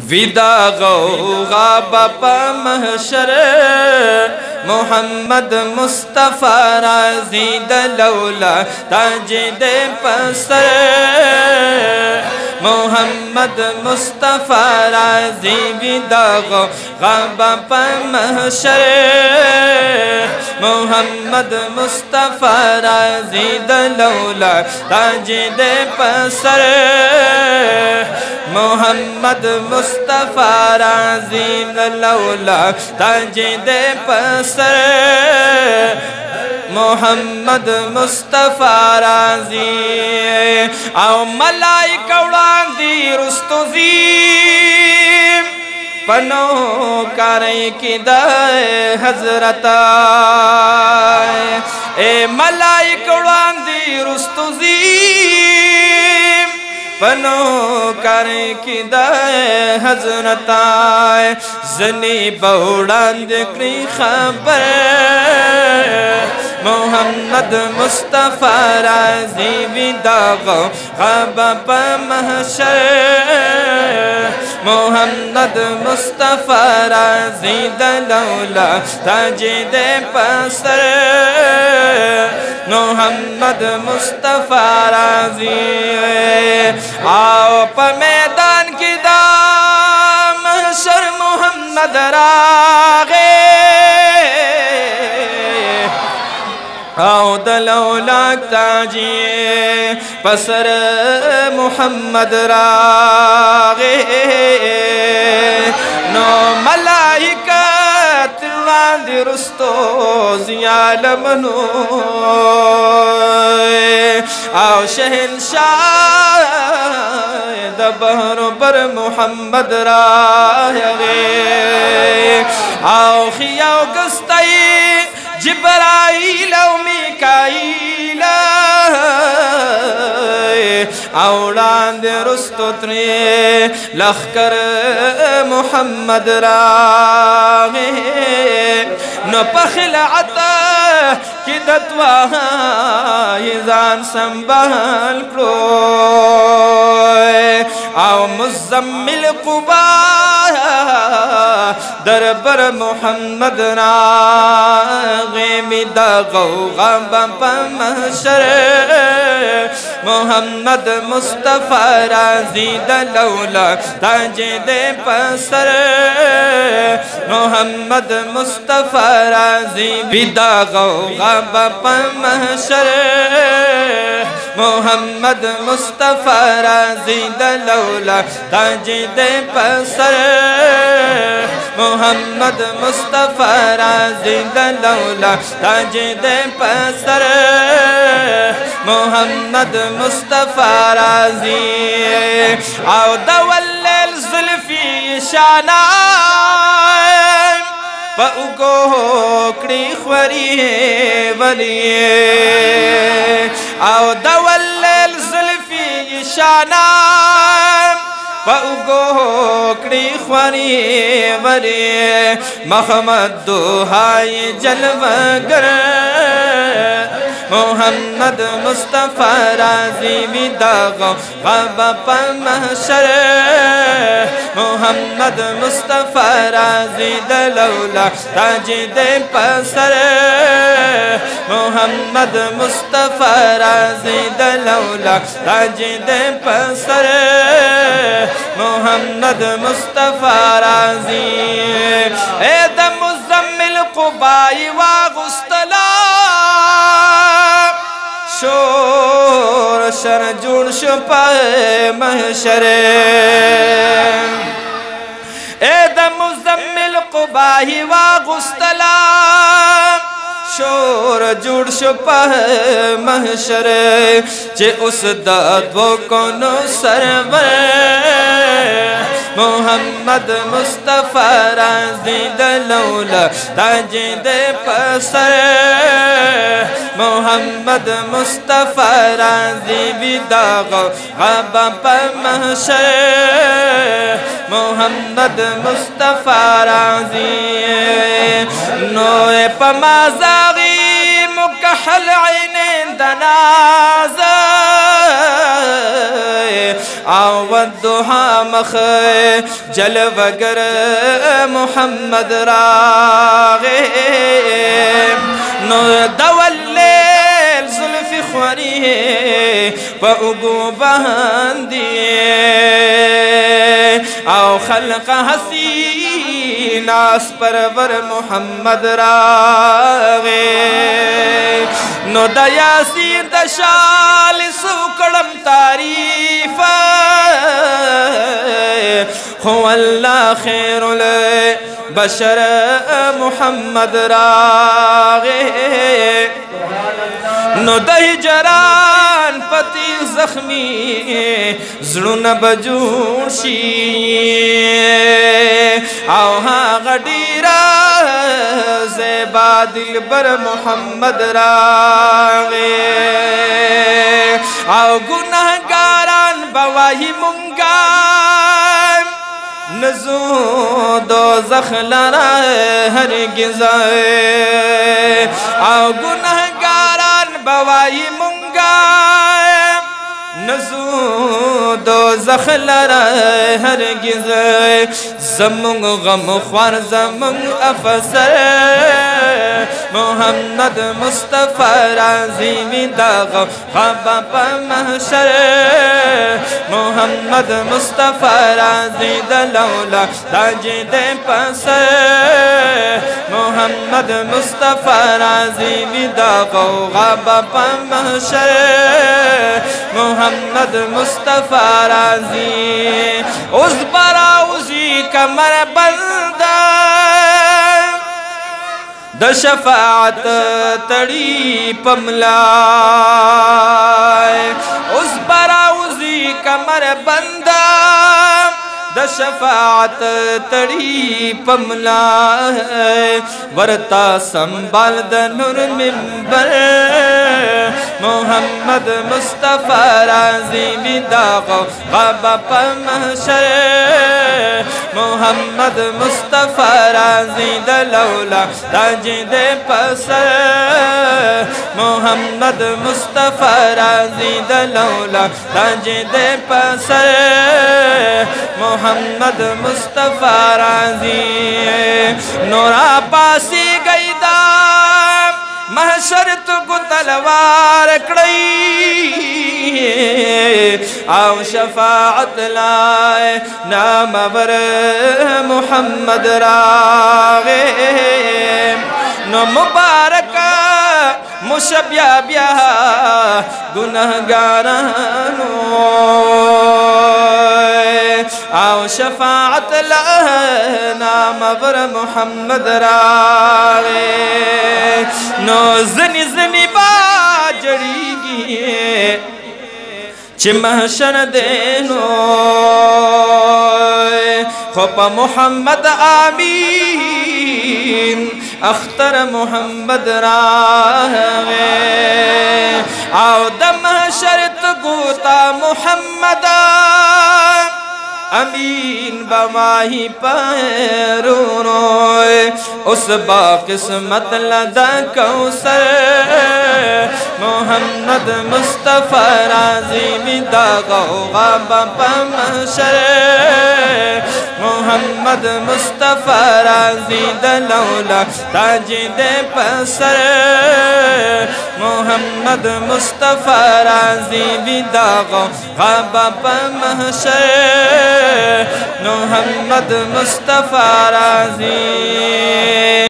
विदा गौगा बापा महशर मोहम्मद मुस्तफ़ा राज़ी दलौला ताजिदे पसर मोहम्मद मुस्तफ़ा राज़ी विदा गौगा बापा महशर मोहम्मद मुस्तफ़ा राज़ी दलौला ताजिदे पसर मोहम्मद मुस्तफ़ा राज़ी दलौला ताजिदे पसर मोहम्मद मुस्तफ़ा राज़ी आओ मलाइका उड़ांदी रुस्तुज़ी पनो करे किदाए हज़रता ए मलाइका उड़ांदी रुस्तुज़ी पनो करे किदाए हज़रताए ज़नी बहुड़ांद की खबर मोहम्मद मुस्तफ़ा राज़ी विदा गौगा महशर मोहम्मद मुस्तफ़ा राज़ी दलौला ताजिदे पसर मोहम्मद मुस्तफ़ा राज़ी आओ प मैदान की दाम महशर मोहम्मद रागे आओ दलौला ताजिए पसर मोहम्मद रागे नो मलाइका तिलांद रुस्तो ज़ियालमनो आओ शहंशाह दबहर पर मोहम्मद रागे आओ खियाओ गस्ताई जिब्राइल व मीकाइल औलाद रुस्तुत्रे लख्कर मोहम्मद रागे न पखलअत की दत्वा जान संभाल करो आओ मुज़म्मिल कुबा दरबर मोहम्मद रागे विदा गौगा बापा महशर मोहम्मद मुस्तफ़ा राज़ी दलौला ताजिदे पसर मोहम्मद मुस्तफ़ा राज़ी विदा गौगा बापा महशर मोहम्मद मुस्तफ़ा राज़ी दलौला ताजिदे पसर मोहम्मद मुस्तफ़ा राज़ी दलौला ताजिदे पसर मोहम्मद मुस्तफ़ा राज़ी आओ दवल्लेल ज़ुल्फ़ी शाना पउगो कड़ी ख्वरी वलिए आओ दवल्लेल ज़ुल्फ़ी शाना पउगो कड़ी ख्वरी वलिए महमद दुहाई जलवगर मोहम्मद मुस्तफ़ा राज़ी विदा गौगा महशर मोहम्मद मुस्तफ़ा राज़ी दलौला ताजिदे पसर मोहम्मद मुस्तफ़ा राज़ी दलौला ताजिदे पसर मोहम्मद मुस्तफ़ा राज़ी ए द मुज़म्मिल कुबाई वा गुस्तला शोर शर जुड़ शुपाए महशरे ए द मुज़म्मिल कुबाही वा गुस्तला शोर जुड़ शुपाए महशरे चे उस दो कोनो सरवर मोहम्मद मुस्तफ़ा राज़ी दलौला ताजिदे पसर मोहम्मद मुस्तफ़ा राज़ी विदा गौगा महशर मोहम्मद मुस्तफ़ा राज़ी नोए पमाज़ागी कहल ऐने दनाज़ आवद्दुहा मख जल वगर मोहम्मद रागे नो दवल्ले जुल्फ़ी ख्वरी व उगू बहंदिए आओ खल्क हसीनास परवर मोहम्मद रागे नो दयासी दशाल सुकड़म तारीफ हो अल्लाह खैरुल बशर मोहम्मद रागे नो दही जरान पति जख्मी जुड़न बजूशी आओ हाँ गडीरा ज़ेबा दिल बर मोहम्मद रागे आओ गुनहगारान बवाही मुंगा नजू दो जखलरा हरगिज़ आओ गुनहगारान बवाही मुंगा नजू दो जखलरा हरगिज़ ज़मुंग गम ख्वार ज़मुंग अफसर मोहम्मद मुस्तफ़ा राज़ी विदाग ख़ाबा प महशर मोहम्मद मुस्तफ़ा राज़ी दलौला ताजे दे पसर मोहम्मद मुस्तफ़ा राज़ी विदाग ख़ाबा प महशर मोहम्मद मुस्तफ़ा राज़ी उस बरा उसी कमर बंदा द शफाअत तड़ी पमलाए उस बराउजी कमर बंदा द शफाअत तड़ी पमलाए वरता संभाल द नूर मिंबर मोहम्मद मुस्तफ़ा राज़ी विदाग ख़ाबा प महशर मोहम्मद मुस्तफ़ा राज़ी दलौला ताजे दे पसर मोहम्मद मुस्तफ़ा राज़ी दलौला ताजे दे पसर मोहम्मद मुस्तफ़ा राज़ी नोरा पासी गईदा महशर तुको तलवार कड़ई आओ शफाअत लाए नामवर मोहम्मद रागे नो मुबारक मुशब्या ब्या गुनहगारानो आओ शफाअत लाए नामवर मोहम्मद रागे नो ज़नी ज़नी बाजड़ी गिए चिमहशर देनो खोपा मोहम्मद आमीन अख्तर मोहम्मद रागे आओ दमहशर गुता मोहम्मद अमीन बमाही पैरो रोए उस बाकिस्मत लदा कौसर मोहम्मद मुस्तफ़ा राज़ी विदाग ख़ाबा प महशर मोहम्मद मुस्तफ़ा राज़ी दलौला ताजे दे पसर मोहम्मद मुस्तफ़ा राज़ी विदाग ख़ाबा प महशर मोहम्मद मुस्तफ़ा राज़ी